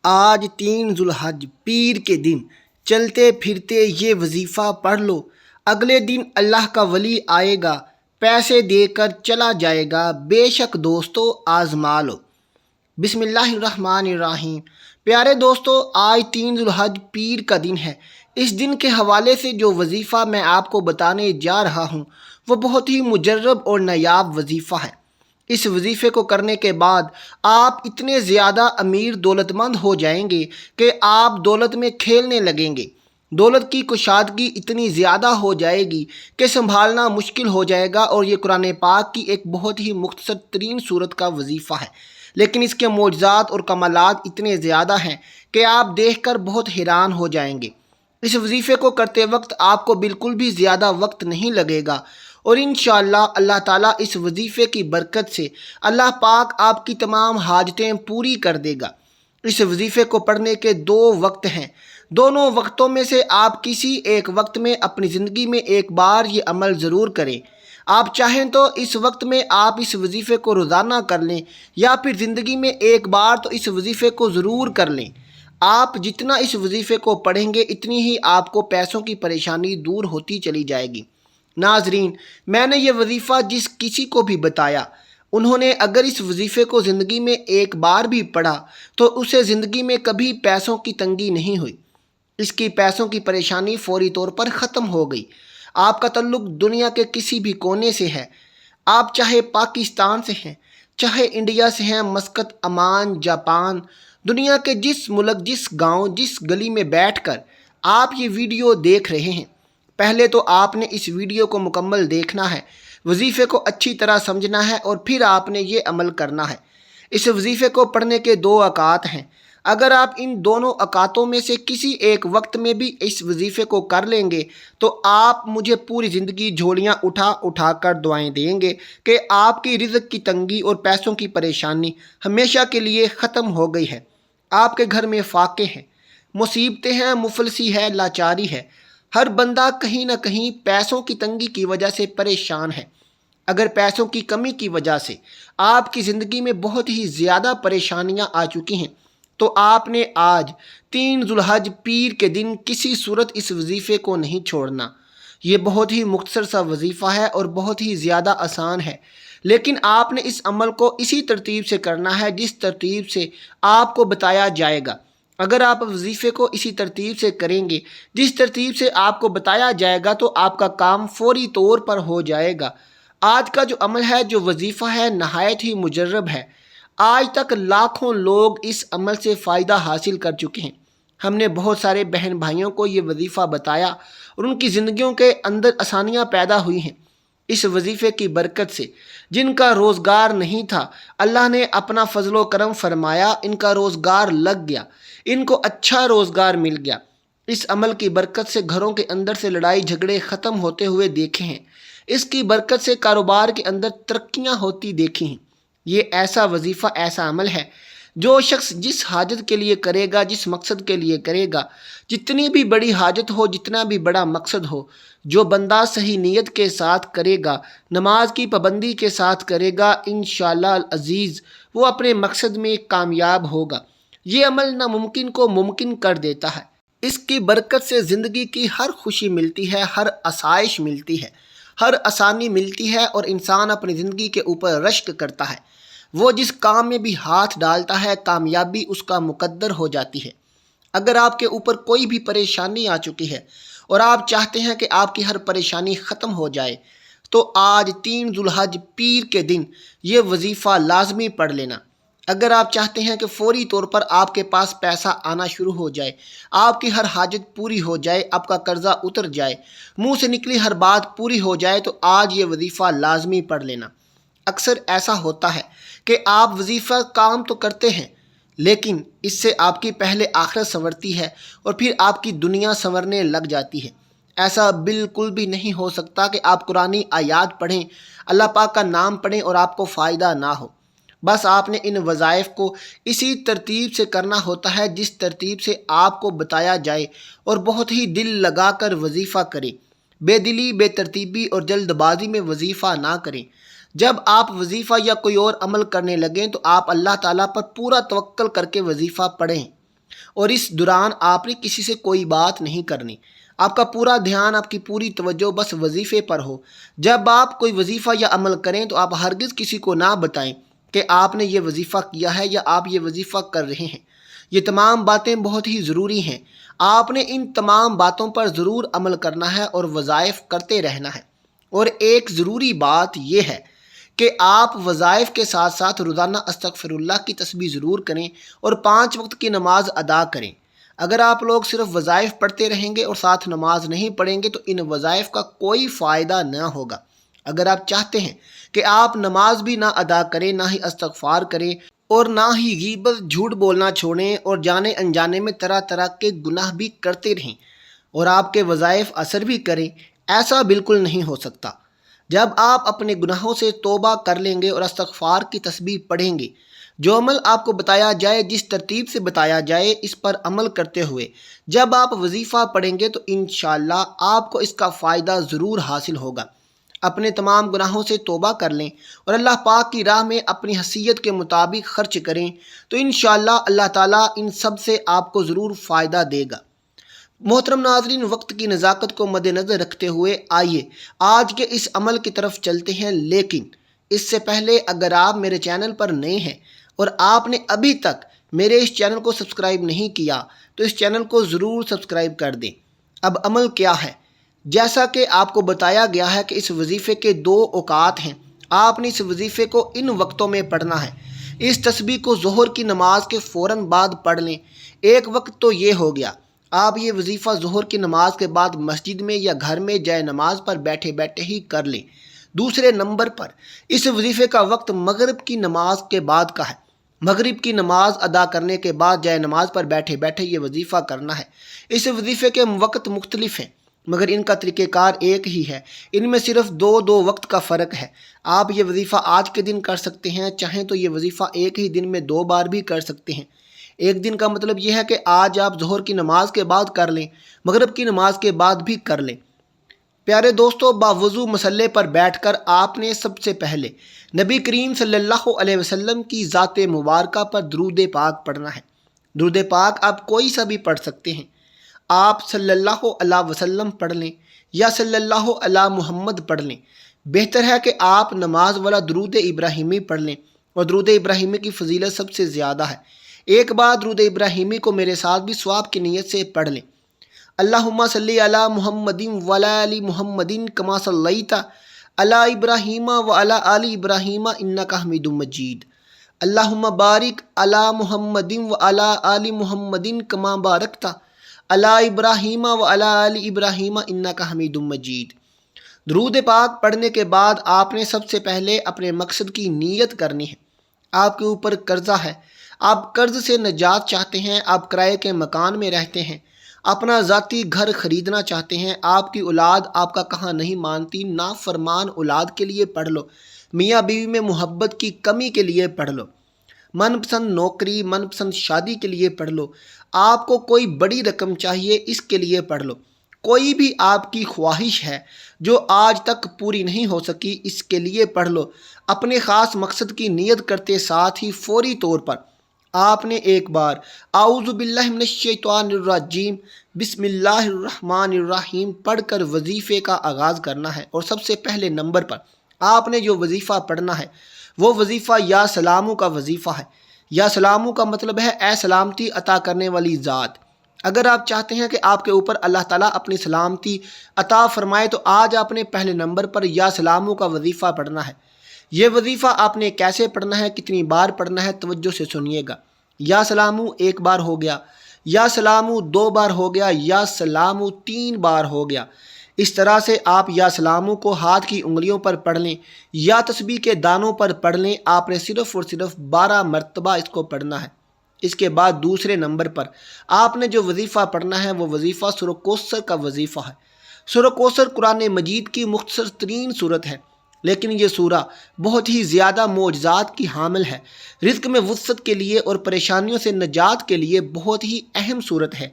آج 3 ذوالحج پیر کے دن چلتے پھرتے یہ وظیفہ پڑھ لو، اگلے دن اللہ کا ولی آئے گا، پیسے دے کر چلا جائے گا، بے شک دوستو آزما لو۔ بسم اللہ الرحمن الرحیم۔ پیارے دوستو، آج 3 ذوالحج پیر کا دن ہے۔ اس دن کے حوالے سے جو وظیفہ میں آپ کو بتانے جا رہا ہوں وہ بہت ہی مجرب اور نایاب وظیفہ ہے۔ اس وظیفے کو کرنے کے بعد آپ اتنے زیادہ امیر دولت مند ہو جائیں گے کہ آپ دولت میں کھیلنے لگیں گے۔ دولت کی کشادگی اتنی زیادہ ہو جائے گی کہ سنبھالنا مشکل ہو جائے گا، اور یہ قرآن پاک کی ایک بہت ہی مختصر ترین صورت کا وظیفہ ہے، لیکن اس کے معجزات اور کمالات اتنے زیادہ ہیں کہ آپ دیکھ کر بہت حیران ہو جائیں گے۔ اس وظیفے کو کرتے وقت آپ کو بالکل بھی زیادہ وقت نہیں لگے گا، اور انشاءاللہ اللہ تعالیٰ اس وظیفے کی برکت سے اللہ پاک آپ کی تمام حاجتیں پوری کر دے گا۔ اس وظیفے کو پڑھنے کے 2 وقت ہیں۔ دونوں وقتوں میں سے آپ کسی ایک وقت میں اپنی زندگی میں ایک بار یہ عمل ضرور کریں۔ آپ چاہیں تو اس وقت میں آپ اس وظیفے کو روزانہ کر لیں، یا پھر زندگی میں ایک بار تو اس وظیفے کو ضرور کر لیں۔ آپ جتنا اس وظیفے کو پڑھیں گے اتنی ہی آپ کو پیسوں کی پریشانی دور ہوتی چلی جائے گی۔ ناظرین، میں نے یہ وظیفہ جس کسی کو بھی بتایا، انہوں نے اگر اس وظیفے کو زندگی میں ایک بار بھی پڑھا تو اسے زندگی میں کبھی پیسوں کی تنگی نہیں ہوئی۔ اس کی پیسوں کی پریشانی فوری طور پر ختم ہو گئی۔ آپ کا تعلق دنیا کے کسی بھی کونے سے ہے، آپ چاہے پاکستان سے ہیں، چاہے انڈیا سے ہیں، مسقط، عمان، جاپان، دنیا کے جس ملک، جس گاؤں، جس گلی میں بیٹھ کر آپ یہ ویڈیو دیکھ رہے ہیں، پہلے تو آپ نے اس ویڈیو کو مکمل دیکھنا ہے، وظیفے کو اچھی طرح سمجھنا ہے، اور پھر آپ نے یہ عمل کرنا ہے۔ اس وظیفے کو پڑھنے کے 2 اوقات ہیں۔ اگر آپ ان دونوں اوقاتوں میں سے کسی ایک وقت میں بھی اس وظیفے کو کر لیں گے تو آپ مجھے پوری زندگی جھولیاں اٹھا اٹھا کر دعائیں دیں گے کہ آپ کی رزق کی تنگی اور پیسوں کی پریشانی ہمیشہ کے لیے ختم ہو گئی ہے۔ آپ کے گھر میں فاقے ہیں، مصیبتیں ہیں، مفلسی ہے، لاچاری ہے۔ ہر بندہ کہیں نہ کہیں پیسوں کی تنگی کی وجہ سے پریشان ہے۔ اگر پیسوں کی کمی کی وجہ سے آپ کی زندگی میں بہت ہی زیادہ پریشانیاں آ چکی ہیں تو آپ نے آج 3 ذوالحج پیر کے دن کسی صورت اس وظیفے کو نہیں چھوڑنا۔ یہ بہت ہی مختصر سا وظیفہ ہے اور بہت ہی زیادہ آسان ہے، لیکن آپ نے اس عمل کو اسی ترتیب سے کرنا ہے جس ترتیب سے آپ کو بتایا جائے گا۔ اگر آپ وظیفے کو اسی ترتیب سے کریں گے جس ترتیب سے آپ کو بتایا جائے گا تو آپ کا کام فوری طور پر ہو جائے گا۔ آج کا جو عمل ہے، جو وظیفہ ہے، نہایت ہی مجرب ہے۔ آج تک لاکھوں لوگ اس عمل سے فائدہ حاصل کر چکے ہیں۔ ہم نے بہت سارے بہن بھائیوں کو یہ وظیفہ بتایا اور ان کی زندگیوں کے اندر آسانیاں پیدا ہوئی ہیں۔ اس وظیفے کی برکت سے جن کا روزگار نہیں تھا، اللہ نے اپنا فضل و کرم فرمایا، ان کا روزگار لگ گیا، ان کو اچھا روزگار مل گیا۔ اس عمل کی برکت سے گھروں کے اندر سے لڑائی جھگڑے ختم ہوتے ہوئے دیکھے ہیں۔ اس کی برکت سے کاروبار کے اندر ترقیاں ہوتی دیکھی ہیں۔ یہ ایسا وظیفہ، ایسا عمل ہے جو شخص جس حاجت کے لیے کرے گا، جس مقصد کے لیے کرے گا، جتنی بھی بڑی حاجت ہو، جتنا بھی بڑا مقصد ہو، جو بندہ صحیح نیت کے ساتھ کرے گا، نماز کی پابندی کے ساتھ کرے گا، انشاءاللہ العزیز وہ اپنے مقصد میں کامیاب ہوگا۔ یہ عمل ناممکن کو ممکن کر دیتا ہے۔ اس کی برکت سے زندگی کی ہر خوشی ملتی ہے، ہر آسائش ملتی ہے، ہر آسانی ملتی ہے، اور انسان اپنی زندگی کے اوپر رشک کرتا ہے۔ وہ جس کام میں بھی ہاتھ ڈالتا ہے کامیابی اس کا مقدر ہو جاتی ہے۔ اگر آپ کے اوپر کوئی بھی پریشانی آ چکی ہے اور آپ چاہتے ہیں کہ آپ کی ہر پریشانی ختم ہو جائے تو آج 3 ذوالحج پیر کے دن یہ وظیفہ لازمی پڑھ لینا۔ اگر آپ چاہتے ہیں کہ فوری طور پر آپ کے پاس پیسہ آنا شروع ہو جائے، آپ کی ہر حاجت پوری ہو جائے، آپ کا قرضہ اتر جائے، منہ سے نکلی ہر بات پوری ہو جائے، تو آج یہ وظیفہ لازمی پڑھ لینا۔ اکثر ایسا ہوتا ہے کہ آپ وظیفہ کام تو کرتے ہیں، لیکن اس سے آپ کی پہلے آخرت سنورتی ہے اور پھر آپ کی دنیا سنورنے لگ جاتی ہے۔ ایسا بالکل بھی نہیں ہو سکتا کہ آپ قرآنی آیات پڑھیں، اللہ پاک کا نام پڑھیں اور آپ کو فائدہ نہ ہو۔ بس آپ نے ان وظائف کو اسی ترتیب سے کرنا ہوتا ہے جس ترتیب سے آپ کو بتایا جائے، اور بہت ہی دل لگا کر وظیفہ کریں۔ بے دلی، بے ترتیبی اور جلد بازی میں وظیفہ نہ کریں۔ جب آپ وظیفہ یا کوئی اور عمل کرنے لگیں تو آپ اللہ تعالیٰ پر پورا توکل کر کے وظیفہ پڑھیں۔ اور اس دوران آپ نے کسی سے کوئی بات نہیں کرنی۔ آپ کا پورا دھیان، آپ کی پوری توجہ بس وظیفے پر ہو۔ جب آپ کوئی وظیفہ یا عمل کریں تو آپ ہرگز کسی کو نہ بتائیں کہ آپ نے یہ وظیفہ کیا ہے یا آپ یہ وظیفہ کر رہے ہیں۔ یہ تمام باتیں بہت ہی ضروری ہیں۔ آپ نے ان تمام باتوں پر ضرور عمل کرنا ہے اور وظائف کرتے رہنا ہے۔ اور ایک ضروری بات یہ ہے کہ آپ وظائف کے ساتھ ساتھ روزانہ استغفر اللہ کی تسبیح ضرور کریں اور 5 وقت کی نماز ادا کریں۔ اگر آپ لوگ صرف وظائف پڑھتے رہیں گے اور ساتھ نماز نہیں پڑھیں گے تو ان وظائف کا کوئی فائدہ نہ ہوگا۔ اگر آپ چاہتے ہیں کہ آپ نماز بھی نہ ادا کریں، نہ ہی استغفار کریں اور نہ ہی غیبت، جھوٹ بولنا چھوڑیں اور جانے انجانے میں طرح طرح کے گناہ بھی کرتے رہیں اور آپ کے وظائف اثر بھی کریں، ایسا بالکل نہیں ہو سکتا۔ جب آپ اپنے گناہوں سے توبہ کر لیں گے اور استغفار کی تسبیح پڑھیں گے، جو عمل آپ کو بتایا جائے، جس ترتیب سے بتایا جائے، اس پر عمل کرتے ہوئے جب آپ وظیفہ پڑھیں گے تو انشاءاللہ آپ کو اس کا فائدہ ضرور حاصل ہوگا۔ اپنے تمام گناہوں سے توبہ کر لیں اور اللہ پاک کی راہ میں اپنی حیثیت کے مطابق خرچ کریں تو انشاءاللہ اللہ تعالیٰ ان سب سے آپ کو ضرور فائدہ دے گا۔ محترم ناظرین، وقت کی نزاکت کو مد نظر رکھتے ہوئے آئیے آج کے اس عمل کی طرف چلتے ہیں، لیکن اس سے پہلے اگر آپ میرے چینل پر نئے ہیں اور آپ نے ابھی تک میرے اس چینل کو سبسکرائب نہیں کیا تو اس چینل کو ضرور سبسکرائب کر دیں۔ اب عمل کیا ہے؟ جیسا کہ آپ کو بتایا گیا ہے کہ اس وظیفے کے 2 اوقات ہیں۔ آپ نے اس وظیفے کو ان وقتوں میں پڑھنا ہے۔ اس تسبیح کو ظہر کی نماز کے فوراً بعد پڑھ لیں۔ ایک وقت تو یہ ہو گیا، آپ یہ وظیفہ ظہر کی نماز کے بعد مسجد میں یا گھر میں جائے نماز پر بیٹھے بیٹھے ہی کر لیں۔ دوسرے نمبر پر اس وظیفے کا وقت مغرب کی نماز کے بعد کا ہے۔ مغرب کی نماز ادا کرنے کے بعد جائے نماز پر بیٹھے بیٹھے یہ وظیفہ کرنا ہے۔ اس وظیفے کے وقت مختلف ہیں مگر ان کا طریقہ کار ایک ہی ہے۔ ان میں صرف دو وقت کا فرق ہے۔ آپ یہ وظیفہ آج کے دن کر سکتے ہیں، چاہیں تو یہ وظیفہ ایک ہی دن میں 2 بار بھی کر سکتے ہیں۔ ایک دن کا مطلب یہ ہے کہ آج آپ ظہر کی نماز کے بعد کر لیں، مغرب کی نماز کے بعد بھی کر لیں۔ پیارے دوستو، باوضو مصلی پر بیٹھ کر آپ نے سب سے پہلے نبی کریم صلی اللہ علیہ وسلم کی ذات مبارکہ پر درود پاک پڑھنا ہے۔ درود پاک آپ کوئی سا بھی پڑھ سکتے ہیں۔ آپ صلی اللہ علیہ وسلم پڑھ لیں یا صلی اللہ علی محمد پڑھ لیں۔ بہتر ہے کہ آپ نماز والا درود ابراہیمی پڑھ لیں اور درود ابراہیمی کی فضیلت سب سے زیادہ ہے۔ ایک بار درود ابراہیمی کو میرے ساتھ بھی ثواب کی نیت سے پڑھ لیں۔ اللہم صلی علی محمد وعلی آل محمد کما صلیت علی ابراہیم وعلی آل ابراہیم انک حمید مجید۔ اللہم بارک علی محمد وعلی آل محمد کما بارکت علی ابراہیم وعلی آل ابراہیم انک حمید مجید۔ درود پاک پڑھنے کے بعد آپ نے سب سے پہلے اپنے مقصد کی نیت کرنی ہے۔ آپ کے اوپر قرضہ ہے، آپ قرض سے نجات چاہتے ہیں، آپ کرائے کے مکان میں رہتے ہیں، اپنا ذاتی گھر خریدنا چاہتے ہیں، آپ کی اولاد آپ کا کہاں نہیں مانتی، نافرمان اولاد کے لیے پڑھ لو، میاں بیوی میں محبت کی کمی کے لیے پڑھ لو، من پسند نوکری، من پسند شادی کے لیے پڑھ لو، آپ کو کوئی بڑی رقم چاہیے اس کے لیے پڑھ لو، کوئی بھی آپ کی خواہش ہے جو آج تک پوری نہیں ہو سکی اس کے لیے پڑھ لو۔ اپنے خاص مقصد کی نیت کرتے ساتھ ہی فوری طور پر آپ نے ایک بار اعوذ باللہ من الشیطان الرجیم بسم اللہ الرحمن الرحیم پڑھ کر وظیفے کا آغاز کرنا ہے۔ اور سب سے پہلے نمبر پر آپ نے جو وظیفہ پڑھنا ہے وہ وظیفہ یا سلامو کا وظیفہ ہے۔ یا سلامو کا مطلب ہے اے سلامتی عطا کرنے والی ذات۔ اگر آپ چاہتے ہیں کہ آپ کے اوپر اللہ تعالیٰ اپنی سلامتی عطا فرمائے تو آج آپ نے پہلے نمبر پر یا سلامو کا وظیفہ پڑھنا ہے۔ یہ وظیفہ آپ نے کیسے پڑھنا ہے، کتنی بار پڑھنا ہے، توجہ سے سنیے گا۔ یا سلامو 1 بار ہو گیا، یا سلامو 2 بار ہو گیا، یا سلامو 3 بار ہو گیا۔ اس طرح سے آپ یا سلامو کو ہاتھ کی انگلیوں پر پڑھ لیں یا تسبیح کے دانوں پر پڑھ لیں۔ آپ نے صرف اور صرف 12 مرتبہ اس کو پڑھنا ہے۔ اس کے بعد دوسرے نمبر پر آپ نے جو وظیفہ پڑھنا ہے وہ وظیفہ سورہ کوثر کا وظیفہ ہے۔ سورہ کوثر قرآن مجید کی مختصر ترین سورت ہے، لیکن یہ سورہ بہت ہی زیادہ معجزات کی حامل ہے۔ رزق میں وسعت کے لیے اور پریشانیوں سے نجات کے لیے بہت ہی اہم سورت ہے۔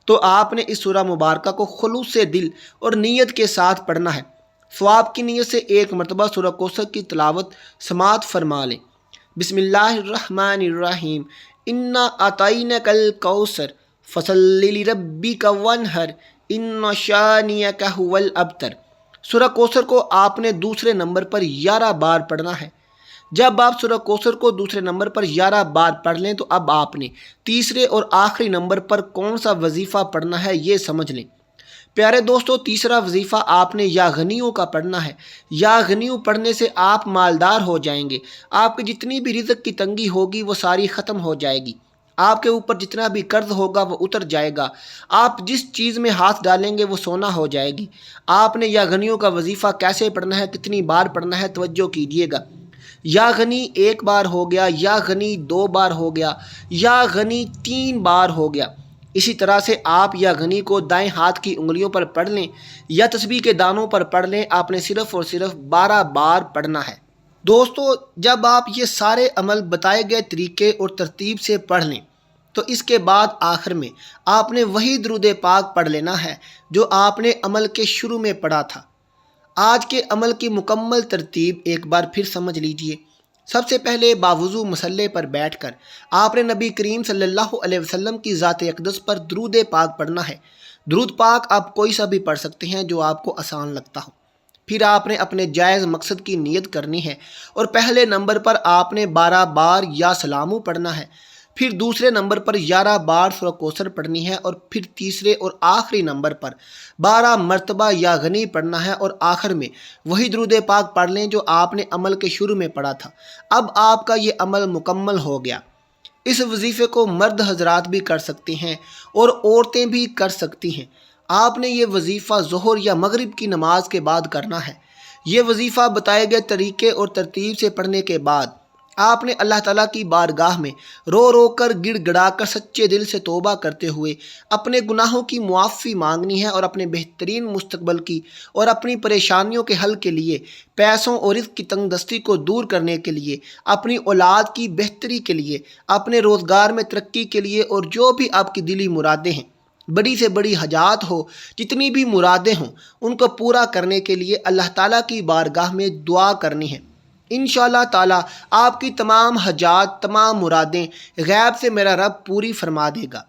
تو آپ نے اس سورہ مبارکہ کو خلوص دل اور نیت کے ساتھ پڑھنا ہے۔ ثواب کی نیت سے 1 مرتبہ سورہ کوثر کی تلاوت سماعت فرما لیں۔ بسم اللہ الرحمن الرحیم انا اعطیناک الکوثر فصلی لربک وانحر ان شانئک ھو الابتر۔ سورہ کوثر کو آپ نے دوسرے نمبر پر 11 بار پڑھنا ہے۔ جب آپ سورہ کوثر کو دوسرے نمبر پر 11 بار پڑھ لیں تو اب آپ نے تیسرے اور آخری نمبر پر کون سا وظیفہ پڑھنا ہے یہ سمجھ لیں۔ پیارے دوستو، تیسرا وظیفہ آپ نے یا غنیوں کا پڑھنا ہے۔ یا غنیوں پڑھنے سے آپ مالدار ہو جائیں گے۔ آپ کی جتنی بھی رزق کی تنگی ہوگی وہ ساری ختم ہو جائے گی۔ آپ کے اوپر جتنا بھی قرض ہوگا وہ اتر جائے گا۔ آپ جس چیز میں ہاتھ ڈالیں گے وہ سونا ہو جائے گی۔ آپ نے یا غنیوں کا وظیفہ کیسے پڑھنا ہے، کتنی بار پڑھنا ہے، توجہ کیجیے گا۔ یا غنی 1 بار ہو گیا، یا غنی 2 بار ہو گیا، یا غنی 3 بار ہو گیا۔ اسی طرح سے آپ یا غنی کو دائیں ہاتھ کی انگلیوں پر پڑھ لیں یا تسبیح کے دانوں پر پڑھ لیں، آپ نے صرف اور صرف 12 بار پڑھنا ہے۔ دوستو، جب آپ یہ سارے عمل بتائے گئے طریقے اور ترتیب سے پڑھ لیں تو اس کے بعد آخر میں آپ نے وہی درود پاک پڑھ لینا ہے جو آپ نے عمل کے شروع میں پڑھا تھا۔ آج کے عمل کی مکمل ترتیب ایک بار پھر سمجھ لیجئے۔ سب سے پہلے باوضو مصلی پر بیٹھ کر آپ نے نبی کریم صلی اللہ علیہ وسلم کی ذات اقدس پر درود پاک پڑھنا ہے۔ درود پاک آپ کوئی سا بھی پڑھ سکتے ہیں جو آپ کو آسان لگتا ہو۔ پھر آپ نے اپنے جائز مقصد کی نیت کرنی ہے اور پہلے نمبر پر آپ نے 12 بار یا سلامو پڑھنا ہے۔ پھر دوسرے نمبر پر 11 بار سورہ کوثر پڑھنی ہے اور پھر تیسرے اور آخری نمبر پر 12 مرتبہ یا غنی پڑھنا ہے اور آخر میں وہی درود پاک پڑھ لیں جو آپ نے عمل کے شروع میں پڑھا تھا۔ اب آپ کا یہ عمل مکمل ہو گیا۔ اس وظیفے کو مرد حضرات بھی کر سکتے ہیں اور عورتیں بھی کر سکتی ہیں۔ آپ نے یہ وظیفہ ظہر یا مغرب کی نماز کے بعد کرنا ہے۔ یہ وظیفہ بتائے گئے طریقے اور ترتیب سے پڑھنے کے بعد آپ نے اللہ تعالیٰ کی بارگاہ میں رو رو کر گڑ گڑا کر سچے دل سے توبہ کرتے ہوئے اپنے گناہوں کی معافی مانگنی ہے اور اپنے بہترین مستقبل کی اور اپنی پریشانیوں کے حل کے لیے، پیسوں اور رزق کی تنگ دستی کو دور کرنے کے لیے، اپنی اولاد کی بہتری کے لیے، اپنے روزگار میں ترقی کے لیے اور جو بھی آپ کی دلی مرادیں ہیں، بڑی سے بڑی حاجات ہو، جتنی بھی مرادیں ہوں، ان کو پورا کرنے کے لیے اللہ تعالیٰ کی بارگاہ میں دعا کرنی ہے۔ انشاءاللہ تعالیٰ آپ کی تمام حاجات، تمام مرادیں غیب سے میرا رب پوری فرما دے گا۔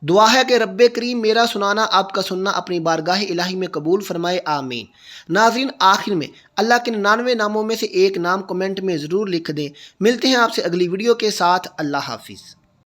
دعا ہے کہ رب کریم میرا سنانا، آپ کا سننا اپنی بارگاہ الہی میں قبول فرمائے، آمین۔ ناظرین، آخر میں اللہ کے 99 ناموں میں سے ایک نام کمنٹ میں ضرور لکھ دیں۔ ملتے ہیں آپ سے اگلی ویڈیو کے ساتھ۔ اللہ حافظ۔